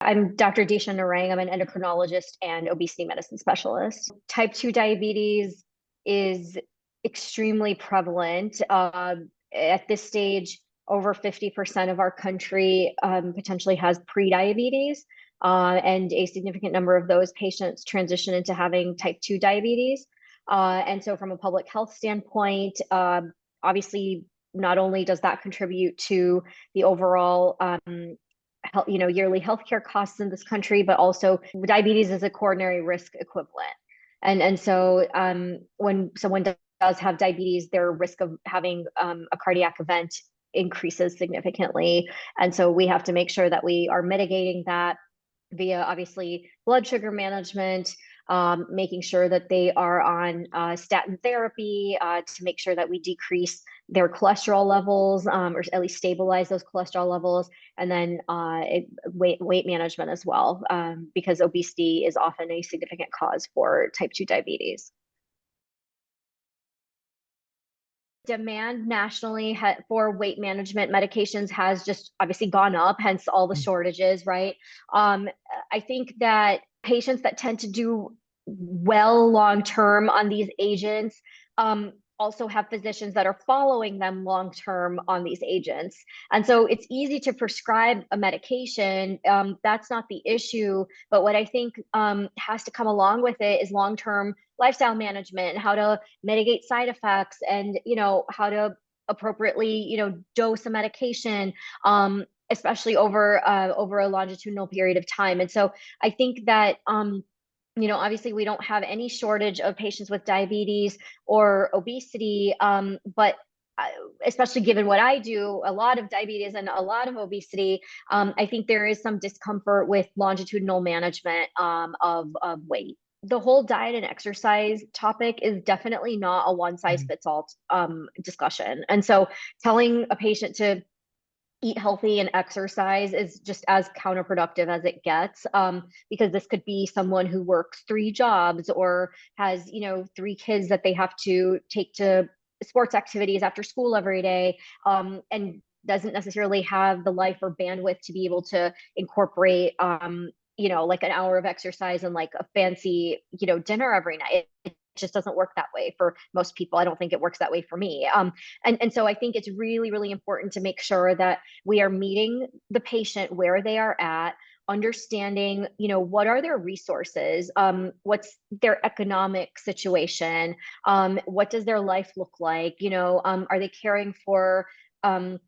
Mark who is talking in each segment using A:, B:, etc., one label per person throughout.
A: I'm Dr. Disha Narang. I'm an endocrinologist and obesity medicine specialist. Type 2 diabetes is extremely prevalent. At this stage, over 50% of our country potentially has prediabetes, and a significant number of those patients transition into having type 2 diabetes. And so, from a public health standpoint, obviously, not only does that contribute to the overall yearly healthcare costs in this country, but also diabetes is a coronary risk equivalent. And so when someone does have diabetes, their risk of having a cardiac event increases significantly. And so we have to make sure that we are mitigating that via obviously blood sugar management, making sure that they are on statin therapy to make sure that we decrease their cholesterol levels, or at least stabilize those cholesterol levels, and then weight management as well, because obesity is often a significant cause for type 2 diabetes. Demand nationally for weight management medications has just obviously gone up, hence all the shortages, right? I think that patients that tend to do well long term on these agents also have physicians that are following them long term on these agents. And so it's easy to prescribe a medication. That's not the issue. But what I think has to come along with it is long term lifestyle management, how to mitigate side effects, and how to appropriately dose a medication, especially over a longitudinal period of time. And so I think that obviously we don't have any shortage of patients with diabetes or obesity, but especially given what I do, a lot of diabetes and a lot of obesity, I think there is some discomfort with longitudinal management of weight. The whole diet and exercise topic is definitely not a one size fits all discussion. And so telling a patient to eat healthy and exercise is just as counterproductive as it gets, because this could be someone who works 3 jobs or has 3 kids that they have to take to sports activities after school every day, and doesn't necessarily have the life or bandwidth to be able to incorporate like an hour of exercise and like a fancy dinner every night. It just doesn't work that way for most people. I don't think it works that way for me. And so I think it's really, really important to make sure that we are meeting the patient where they are at, understanding, what are their resources, what's their economic situation, what does their life look like, are they caring for a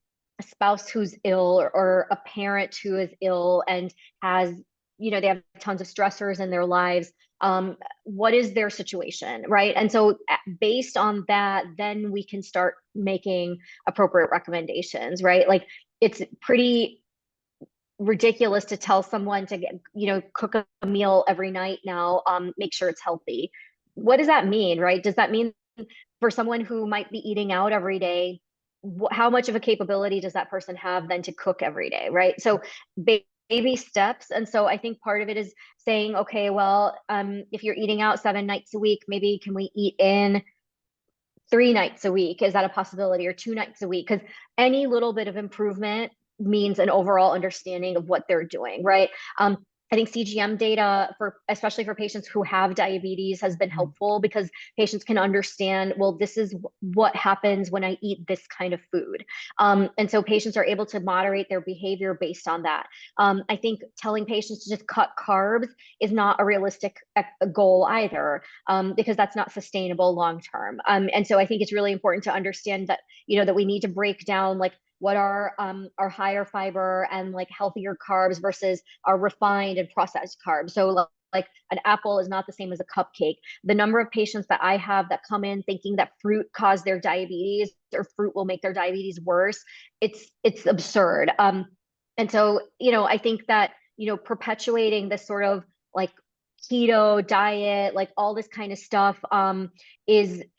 A: spouse who's ill, or a parent who is ill and has they have tons of stressors in their lives. What is their situation, right? And so based on that, then we can start making appropriate recommendations, right? Like, it's pretty ridiculous to tell someone to cook a meal every night now, make sure it's healthy. What does that mean, right? Does that mean for someone who might be eating out every day, how much of a capability does that person have then to cook every day, right? So baby steps. And so I think part of it is saying, okay, well, if you're eating out 7 nights a week, maybe can we eat in 3 nights a week? Is that a possibility? Or 2 nights a week? Because any little bit of improvement means an overall understanding of what they're doing, right? I think CGM data, especially for patients who have diabetes, has been helpful, because patients can understand, well, this is what happens when I eat this kind of food. And so patients are able to moderate their behavior based on that. I think telling patients to just cut carbs is not a realistic goal either, because that's not sustainable long term. And so I think it's really important to understand that, that we need to break down like what are our higher fiber and like healthier carbs versus our refined and processed carbs. So like an apple is not the same as a cupcake. The number of patients that I have that come in thinking that fruit caused their diabetes, or fruit will make their diabetes worse, it's absurd. And so, I think that, perpetuating this sort of like keto diet, like all this kind of stuff,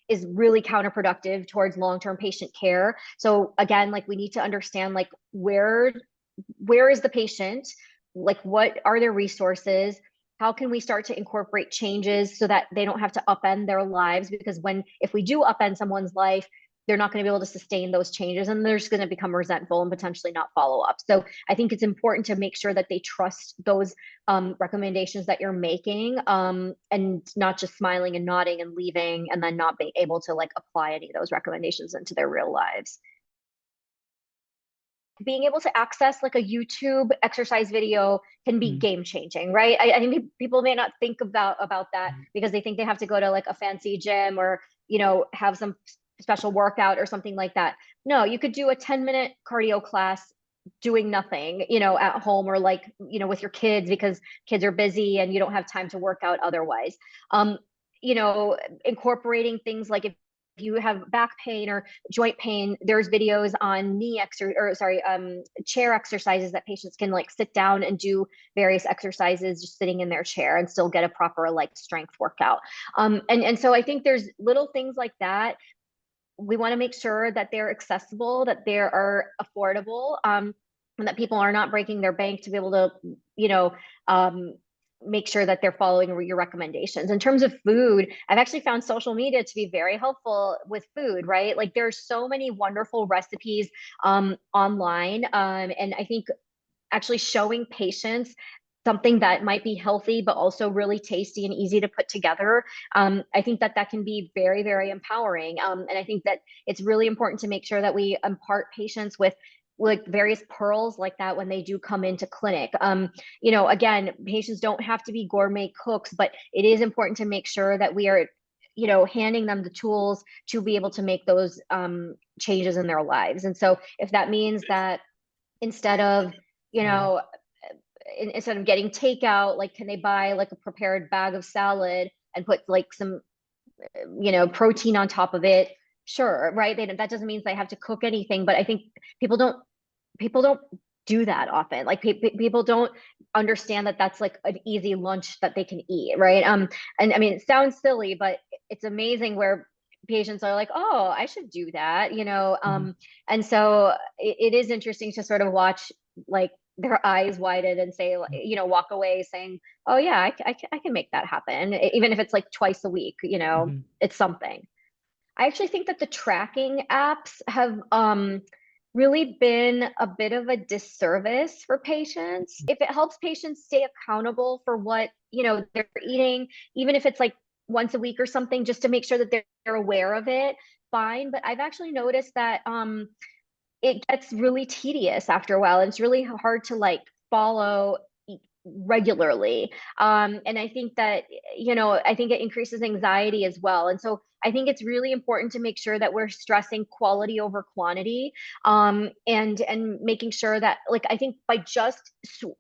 A: is really counterproductive towards long-term patient care. So again, like, we need to understand like where is the patient, like what are their resources, how can we start to incorporate changes so that they don't have to upend their lives? Because if we do upend someone's life, they're not going to be able to sustain those changes, and they're just going to become resentful and potentially not follow up. So I think it's important to make sure that they trust those recommendations that you're making, and not just smiling and nodding and leaving and then not being able to like apply any of those recommendations into their real lives. Being able to access like a YouTube exercise video can be
B: Mhm.
A: game changing, right? I think people may not think about that
B: Mhm.
A: because they think they have to go to like a fancy gym or have some special workout or something like that. No, you could do a 10-minute cardio class doing nothing, at home, or like, with your kids, because kids are busy and you don't have time to work out otherwise. Um, you know, Incorporating things like, if you have back pain or joint pain, there's videos on chair exercises that patients can like sit down and do various exercises just sitting in their chair and still get a proper like strength workout. And so I think there's little things like that. We want to make sure that they're accessible, that they are affordable, and that people are not breaking their bank to be able to, um, make sure that they're following your recommendations. In terms of food, I've actually found social media to be very helpful with food, right? Like there's so many wonderful recipes online. And I think actually showing patients something that might be healthy but also really tasty and easy to put together, I think that that can be very, very empowering. And I think that it's really important to make sure that we impart patients with like various pearls like that when they do come into clinic. Again, patients don't have to be gourmet cooks, but it is important to make sure that we are handing them the tools to be able to make those changes in their lives. And so if that means that instead of you
B: Yeah.
A: know instead of getting takeout, like, can they buy like a prepared bag of salad and put like some protein on top of it? Sure, right? That doesn't mean they have to cook anything, but I think people don't people don't do that often. Like people don't understand that that's like an easy lunch that they can eat, right? And I mean, it sounds silly, but it's amazing where patients are like, oh, I should do that,
B: Mhm.
A: and so it is interesting to sort of watch like their eyes widen and say,
B: Mhm.
A: walk away saying, oh yeah, I can make that happen, even if it's like twice a week,
B: Mhm.
A: it's something. I actually think that the tracking apps have really been a bit of a disservice for patients. If it helps patients stay accountable for what, they're eating, even if it's like once a week or something, just to make sure that they're aware of it, fine. But I've actually noticed that it gets really tedious after a while, and it's really hard to like follow regularly. And I think that, I think it increases anxiety as well. And so I think it's really important to make sure that we're stressing quality over quantity, and making sure that, like, I think by just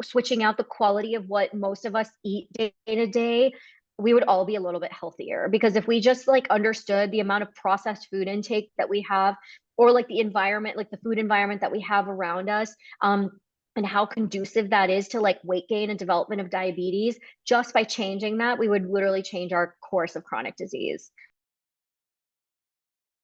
A: switching out the quality of what most of us eat day to day, we would all be a little bit healthier. Because if we just like understood the amount of processed food intake that we have, or like the environment, like the food environment that we have around us, and how conducive that is to like weight gain and development of diabetes, just by changing that, we would literally change our course of chronic disease.